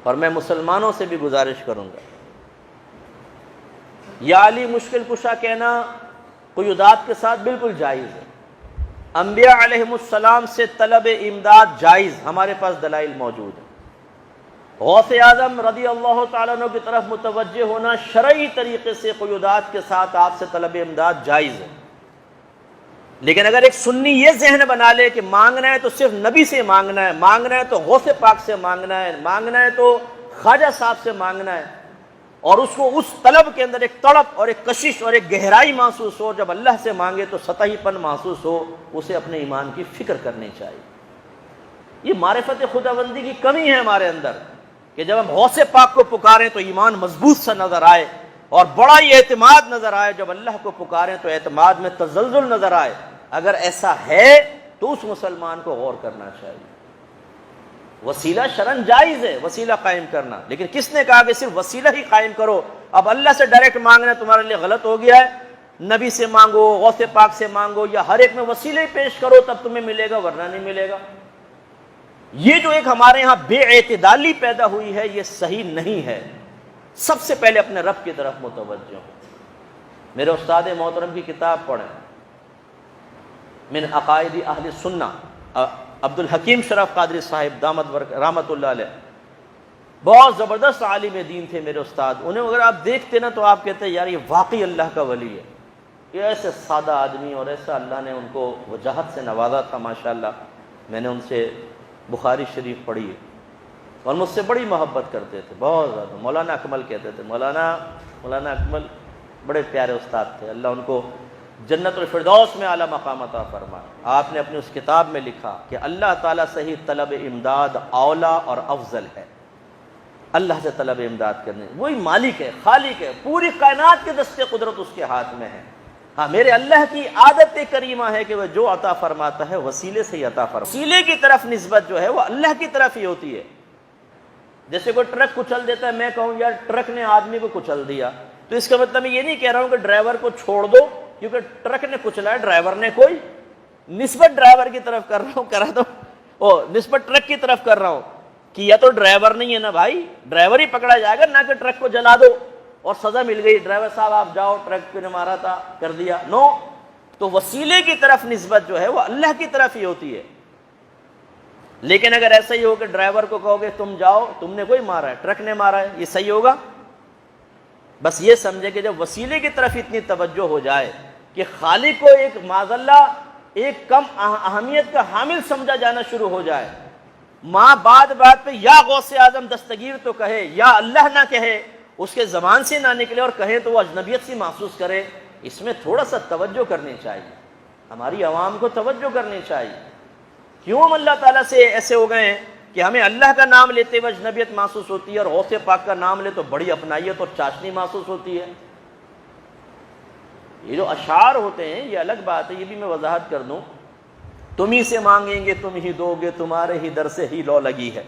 اور میں مسلمانوں سے بھی گزارش کروں گا، یا علی مشکل کشا کہنا قیودات کے ساتھ بالکل جائز ہے، انبیاء علیہم السلام سے طلب امداد جائز، ہمارے پاس دلائل موجود ہیں، غوث اعظم رضی اللہ تعالیٰ عنہ کی طرف متوجہ ہونا شرعی طریقے سے قیودات کے ساتھ آپ سے طلب امداد جائز ہے۔ لیکن اگر ایک سنی یہ ذہن بنا لے کہ مانگنا ہے تو صرف نبی سے مانگنا ہے، مانگنا ہے تو غوث پاک سے مانگنا ہے، مانگنا ہے تو خواجہ صاحب سے مانگنا ہے، اور اس کو اس طلب کے اندر ایک تڑپ اور ایک کشش اور ایک گہرائی محسوس ہو، جب اللہ سے مانگے تو سطحی پن محسوس ہو، اسے اپنے ایمان کی فکر کرنی چاہیے۔ یہ معرفت خداوندی کی کمی ہے ہمارے اندر کہ جب ہم غوث پاک کو پکاریں تو ایمان مضبوط سا نظر آئے اور بڑا ہی اعتماد نظر آئے، جب اللہ کو پکاریں تو اعتماد میں تزلزل نظر آئے۔ اگر ایسا ہے تو اس مسلمان کو غور کرنا چاہیے۔ وسیلہ شرعن جائز ہے وسیلہ قائم کرنا، لیکن کس نے کہا کہ صرف وسیلہ ہی قائم کرو؟ اب اللہ سے ڈائریکٹ مانگنا تمہارے لیے غلط ہو گیا ہے، نبی سے مانگو، غوث پاک سے مانگو، یا ہر ایک میں وسیلے پیش کرو تب تمہیں ملے گا ورنہ نہیں ملے گا۔ یہ جو ایک ہمارے ہاں بے اعتدالی پیدا ہوئی ہے یہ صحیح نہیں ہے۔ سب سے پہلے اپنے رب کی طرف متوجہ ہو۔ میرے استاد محترم کی کتاب پڑھیں، من عقائد اہل سنہ، عبد الحکیم شرف قادری صاحب دامت رحمۃ اللہ علیہ، بہت زبردست عالم دین تھے میرے استاد۔ انہیں اگر آپ دیکھتے نا تو آپ کہتے ہیں یار یہ واقعی اللہ کا ولی ہے، یہ ایسے سادہ آدمی اور ایسا اللہ نے ان کو وجاہت سے نوازا تھا ماشاءاللہ۔ میں نے ان سے بخاری شریف پڑھی ہے اور مجھ سے بڑی محبت کرتے تھے، بہت زیادہ۔ مولانا اکمل کہتے تھے، مولانا اکمل بڑے پیارے استاد تھے، اللہ ان کو جنت الفردوس میں اعلیٰ مقام عطا فرمائے۔ آپ نے اپنی اس کتاب میں لکھا کہ اللہ تعالیٰ سے ہی طلب امداد اولا اور افضل ہے، اللہ سے طلب امداد کرنے، وہی مالک ہے، خالق ہے، پوری کائنات کے دست قدرت اس کے ہاتھ میں ہے۔ ہاں میرے اللہ کی عادت کریمہ ہے کہ وہ جو عطا فرماتا ہے وسیلے سے ہی عطا فرماتا ہے، وسیلے کی طرف نسبت جو ہے وہ اللہ کی طرف ہی ہوتی ہے۔ جیسے کوئی ٹرک کچل دیتا ہے، میں کہوں یار ٹرک نے آدمی کو کچل دیا، تو اس کا مطلب میں یہ نہیں کہہ رہا ہوں کہ ڈرائیور کو چھوڑ دو کیونکہ ٹرک نے کچلا ہے، ڈرائیور نے کوئی نسبت ڈرائیور کی طرف کر رہا ہوں نسبت ٹرک کی طرف کر رہا ہوں کہ یا تو ڈرائیور نہیں ہے نا بھائی، ڈرائیور ہی پکڑا جائے گا، نہ کہ ٹرک کو جلا دو اور سزا مل گئی، ڈرائیور صاحب آپ جاؤ، ٹرک نے مارا تھا کر دیا، نو۔ تو وسیلے کی طرف نسبت جو ہے وہ اللہ کی طرف ہی ہوتی ہے۔ لیکن اگر ایسا ہی ہو کہ ڈرائیور کو کہو گے تم جاؤ، تم نے کوئی مارا ہے، ٹرک نے مارا ہے، یہ صحیح ہوگا؟ بس یہ سمجھے کہ جب وسیلے کی طرف اتنی توجہ ہو جائے کہ خالق کو ایک معاذ اللہ ایک کم اہمیت کا حامل سمجھا جانا شروع ہو جائے، ماں بات پہ یا غوث اعظم دستگیر تو کہے یا اللہ نہ کہے، اس کے زبان سے نہ نکلے اور کہیں تو وہ اجنبیت سی محسوس کرے، اس میں تھوڑا سا توجہ کرنی چاہیے، ہماری عوام کو توجہ کرنی چاہیے۔ کیوں ہم اللہ تعالیٰ سے ایسے ہو گئے ہیں کہ ہمیں اللہ کا نام لیتے ہوئے اجنبیت محسوس ہوتی ہے اور غوث پاک کا نام لے تو بڑی اپنائیت اور چاشنی محسوس ہوتی ہے؟ یہ جو اشعار ہوتے ہیں یہ الگ بات ہے، یہ بھی میں وضاحت کر دوں۔ تم ہی سے مانگیں گے تم ہی دو گے، تمہارے ہی در سے ہی لو لگی ہے،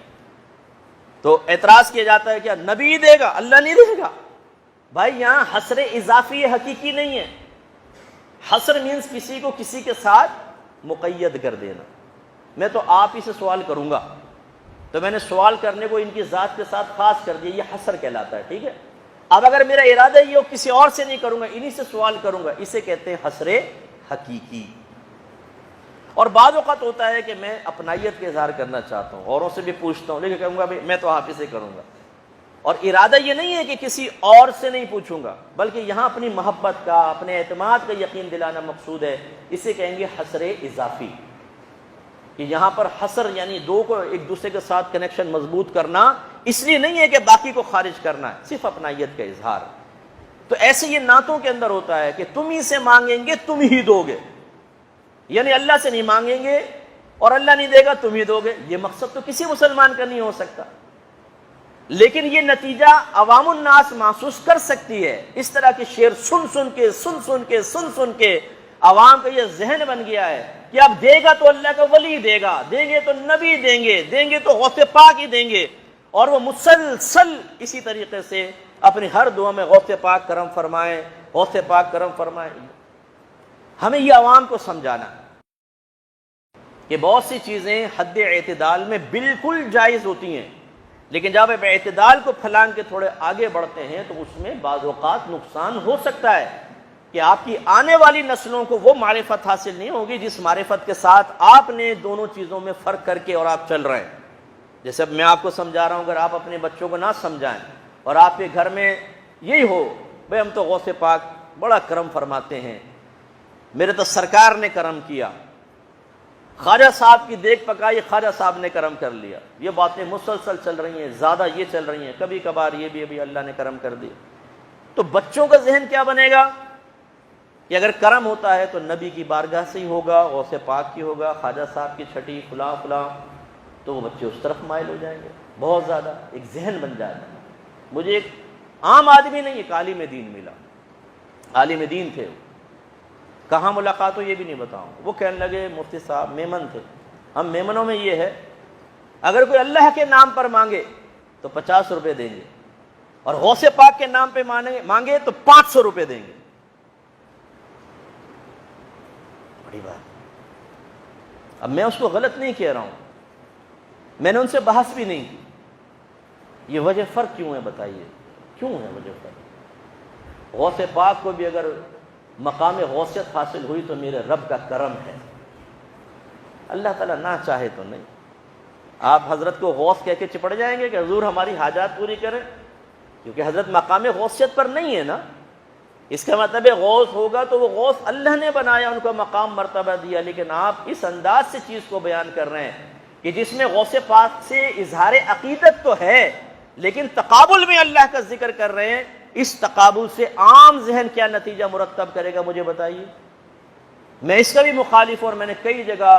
تو اعتراض کیا جاتا ہے کیا نبی دے گا اللہ نہیں دے گا؟ بھائی یہاں حصر اضافی حقیقی نہیں ہے، حصر مینز کسی کو کسی کے ساتھ مقید کر دینا۔ میں تو آپ ہی سے سوال کروں گا تو میں نے سوال کرنے کو ان کی ذات کے ساتھ خاص کر دیا، یہ حصر کہلاتا ہے، ٹھیک ہے؟ اب اگر میرا ارادہ یہ ہو کسی اور سے نہیں کروں گا، انہی سے سوال کروں گا، اسے کہتے ہیں حصر حقیقی۔ اور بعض اوقات ہوتا ہے کہ میں اپنائیت کا اظہار کرنا چاہتا ہوں، اوروں سے بھی پوچھتا ہوں، لیکن کہوں گا میں تو آپ ہی سے کروں گا، اور ارادہ یہ نہیں ہے کہ کسی اور سے نہیں پوچھوں گا، بلکہ یہاں اپنی محبت کا، اپنے اعتماد کا یقین دلانا مقصود ہے، اسے کہیں گے حصر اضافی۔ کہ یہاں پر حصر یعنی دو کو ایک دوسرے کے ساتھ کنیکشن مضبوط کرنا، اس لیے نہیں ہے کہ باقی کو خارج کرنا ہے، صرف اپنائیت کا اظہار۔ تو ایسے یہ نعتوں کے اندر ہوتا ہے کہ تم ہی سے مانگیں گے تم ہی دو گے، یعنی اللہ سے نہیں مانگیں گے اور اللہ نہیں دے گا تم ہی دو گے، یہ مقصد تو کسی مسلمان کا نہیں ہو سکتا۔ لیکن یہ نتیجہ عوام الناس محسوس کر سکتی ہے۔ اس طرح کے شعر سن کے عوام کا یہ ذہن بن گیا ہے کہ اب دے گا تو اللہ کا ولی دے گا، دیں گے تو نبی دیں گے تو غوث پاک ہی دیں گے، اور وہ مسلسل اسی طریقے سے اپنی ہر دعا میں غوث پاک کرم فرمائیں، غوث پاک کرم فرمائیں۔ ہمیں یہ عوام کو سمجھانا کہ بہت سی چیزیں حد اعتدال میں بالکل جائز ہوتی ہیں، لیکن جب آپ اعتدال کو پھلانگ کے تھوڑے آگے بڑھتے ہیں تو اس میں بعض اوقات نقصان ہو سکتا ہے کہ آپ کی آنے والی نسلوں کو وہ معرفت حاصل نہیں ہوگی جس معرفت کے ساتھ آپ نے دونوں چیزوں میں فرق کر کے اور آپ چل رہے ہیں. جیسے اب میں آپ کو سمجھا رہا ہوں، اگر آپ اپنے بچوں کو نہ سمجھائیں اور آپ کے گھر میں یہی ہو بھئی ہم تو غوث پاک بڑا کرم فرماتے ہیں، میرے تو سرکار نے کرم کیا، خواجہ صاحب کی دیکھ پکائی خواجہ صاحب نے کرم کر لیا، یہ باتیں مسلسل چل رہی ہیں، زیادہ یہ چل رہی ہیں، کبھی کبھار یہ بھی ابھی اللہ نے کرم کر دیا، تو بچوں کا ذہن کیا بنے گا کہ اگر کرم ہوتا ہے تو نبی کی بارگاہ سے ہی ہوگا، غوث پاک کی ہوگا، خواجہ صاحب کی چھٹی فلاں فلاں، تو وہ بچے اس طرف مائل ہو جائیں گے. بہت زیادہ ایک ذہن بن جاتا ہے. مجھے ایک عام آدمی نہیں، ایک عالم دین ملا، عالم دین تھے، کہاں ملاقات ہو یہ بھی نہیں بتاؤں. وہ کہنے لگے مفتی صاحب میمن تھے، ہم میمنوں میں یہ ہے اگر کوئی اللہ کے نام پر مانگے تو 50 روپے دیں گے، اور غوث پاک کے نام پہ مانگے تو 500 روپے دیں گے. بڑی بات. اب میں اس کو غلط نہیں کہہ رہا ہوں، میں نے ان سے بحث بھی نہیں کی. یہ وجہ فرق کیوں ہے بتائیے، کیوں ہے وجہ فرق؟ غوث پاک کو بھی اگر مقام غوثیت حاصل ہوئی تو میرے رب کا کرم ہے، اللہ تعالیٰ نہ چاہے تو نہیں. آپ حضرت کو غوث کہہ کے چپڑ جائیں گے کہ حضور ہماری حاجات پوری کریں، کیونکہ حضرت مقام غوثیت پر نہیں ہے نا. اس کا مطلب ہے غوث ہوگا تو وہ غوث اللہ نے بنایا، ان کو مقام مرتبہ دیا. لیکن آپ اس انداز سے چیز کو بیان کر رہے ہیں کہ جس میں غوث پاک سے اظہار عقیدت تو ہے لیکن تقابل میں اللہ کا ذکر کر رہے ہیں. اس تقابل سے عام ذہن کیا نتیجہ مرتب کرے گا مجھے بتائیے. میں اس کا بھی مخالف، اور میں نے کئی جگہ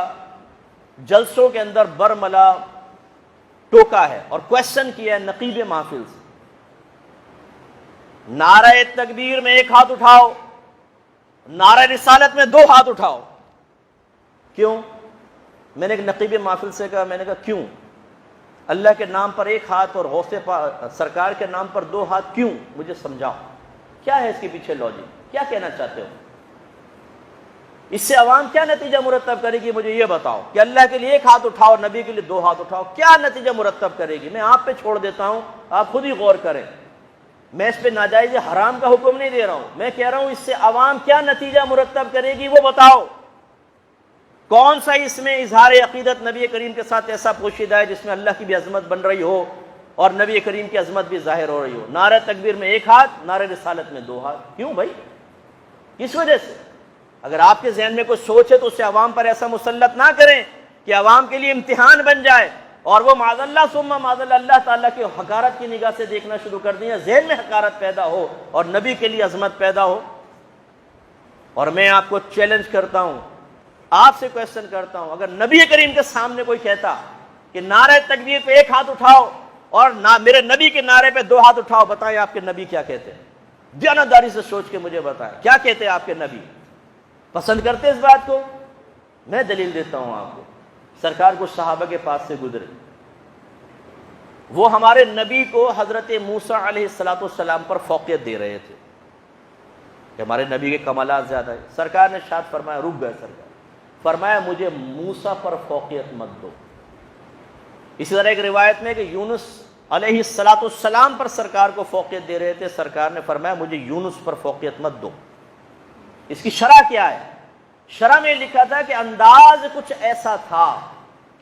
جلسوں کے اندر برملا ٹوکا ہے اور کویسچن کیا ہے نقیب محفل سے. نعرہ تکبیر میں ایک ہاتھ اٹھاؤ، نعرہ رسالت میں 2 ہاتھ اٹھاؤ. کیوں؟ میں نے ایک نقیب محفل سے کہا، میں نے کہا کیوں اللہ کے نام پر 1 ہاتھ اور غوث سرکار کے نام پر 2 ہاتھ کیوں؟ مجھے سمجھاؤ کیا ہے اس کے پیچھے لاجک، کیا کہنا چاہتے ہو؟ اس سے عوام کیا نتیجہ مرتب کرے گی مجھے یہ بتاؤ کہ اللہ کے لیے 1 ہاتھ اٹھاؤ، نبی کے لیے 2 ہاتھ اٹھاؤ، کیا نتیجہ مرتب کرے گی؟ میں آپ پہ چھوڑ دیتا ہوں، آپ خود ہی غور کریں. میں اس پہ ناجائز حرام کا حکم نہیں دے رہا ہوں، میں کہہ رہا ہوں اس سے عوام کیا نتیجہ مرتب کرے گی وہ بتاؤ. کون سا اس میں اظہار عقیدت نبی کریم کے ساتھ ایسا پوشیدہ ہے جس میں اللہ کی بھی عظمت بن رہی ہو اور نبی کریم کی عظمت بھی ظاہر ہو رہی ہو؟ نعرہ تکبیر میں 1 ہاتھ، نعرہ رسالت میں 2 ہاتھ. کیوں بھائی؟ کس وجہ سے؟ اگر آپ کے ذہن میں کوئی سوچ ہے تو اسے عوام پر ایسا مسلط نہ کریں کہ عوام کے لیے امتحان بن جائے اور وہ معاذ اللہ ثم معاذ اللہ تعالیٰ کی حقارت کی نگاہ سے دیکھنا شروع کر دیں، ذہن میں حقارت پیدا ہو اور نبی کے لیے عظمت پیدا ہو. اور میں آپ کو چیلنج کرتا ہوں، آپ سے کویسچن کرتا ہوں، اگر نبی کریم کے سامنے کوئی کہتا کہ نعرہ تکبیر پہ 1 ہاتھ اٹھاؤ اور میرے نبی کے نعرے پہ 2 ہاتھ اٹھاؤ، بتائیں آپ کے نبی کیا کہتے ہیں؟ دیانتداری سے سوچ کے مجھے بتائیں کیا کہتے ہیں آپ کے نبی؟ پسند کرتے اس بات کو؟ میں دلیل دیتا ہوں آپ کو. سرکار کو صحابہ کے پاس سے گزرے، وہ ہمارے نبی کو حضرت موسیٰ علیہ السلام پر فوقیت دے رہے تھے کہ ہمارے نبی کے کمالات زیادہ ہیں. سرکار نے ارشاد فرمایا، رک گئے سرکار، فرمایا مجھے موسیٰ پر فوقیت مت دو. اسی طرح ایک روایت میں کہ یونس علیہ السلام پر سرکار کو فوقیت دے رہے تھے، سرکار نے فرمایا مجھے یونس پر فوقیت مت دو. اس کی شرح کیا ہے؟ شرح میں لکھا تھا کہ انداز کچھ ایسا تھا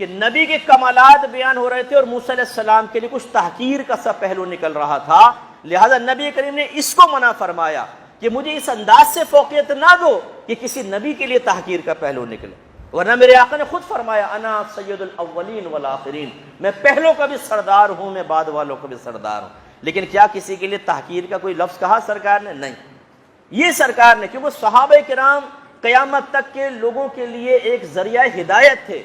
کہ نبی کے کمالات بیان ہو رہے تھے اور موسیٰ علیہ السلام کے لیے کچھ تحقیر کا سا پہلو نکل رہا تھا، لہذا نبی کریم نے اس کو منع فرمایا کہ مجھے اس انداز سے فوقیت نہ دو کہ کسی نبی کے لیے تحقیر کا پہلو نکلے. ورنہ میرے آقا نے خود فرمایا انا سید الاولین والآخرین، میں پہلوں کا بھی سردار ہوں، میں بعد والوں کا بھی سردار ہوں. لیکن کیا کسی کے لیے تحقیر کا کوئی لفظ کہا سرکار نے؟ نہیں. یہ سرکار نے، کیونکہ صحابہ کرام قیامت تک کے لوگوں کے لیے ایک ذریعہ ہدایت تھے،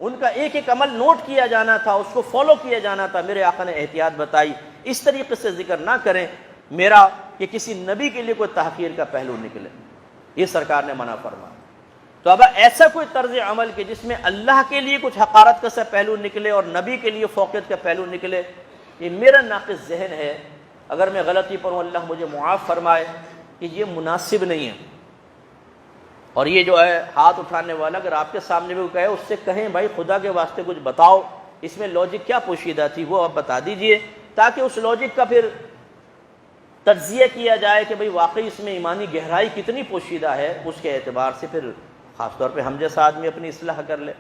ان کا ایک ایک عمل نوٹ کیا جانا تھا، اس کو فالو کیا جانا تھا. میرے آقا نے احتیاط بتائی اس طریقے سے ذکر نہ کریں میرا کہ کسی نبی کے لیے کوئی تحقیر کا پہلو نکلے، یہ سرکار نے منع فرمایا. تو اب ایسا کوئی طرز عمل کہ جس میں اللہ کے لیے کچھ حقارت کا سا پہلو نکلے اور نبی کے لیے فوقیت کا پہلو نکلے، یہ میرا ناقص ذہن ہے. اگر میں غلطی پر ہوں اللہ مجھے معاف فرمائے کہ یہ مناسب نہیں ہے. اور یہ جو ہے ہاتھ اٹھانے والا، اگر آپ کے سامنے بھی کہے اس سے کہیں بھائی خدا کے واسطے کچھ بتاؤ اس میں لاجک کیا پوشیدہ تھی وہ آپ بتا دیجئے، تاکہ اس لاجک کا پھر تجزیہ کیا جائے کہ بھئی واقعی اس میں ایمانی گہرائی کتنی پوشیدہ ہے، اس کے اعتبار سے پھر خاص طور پہ ہم جیسا آدمی اپنی اصلاح کر لے۔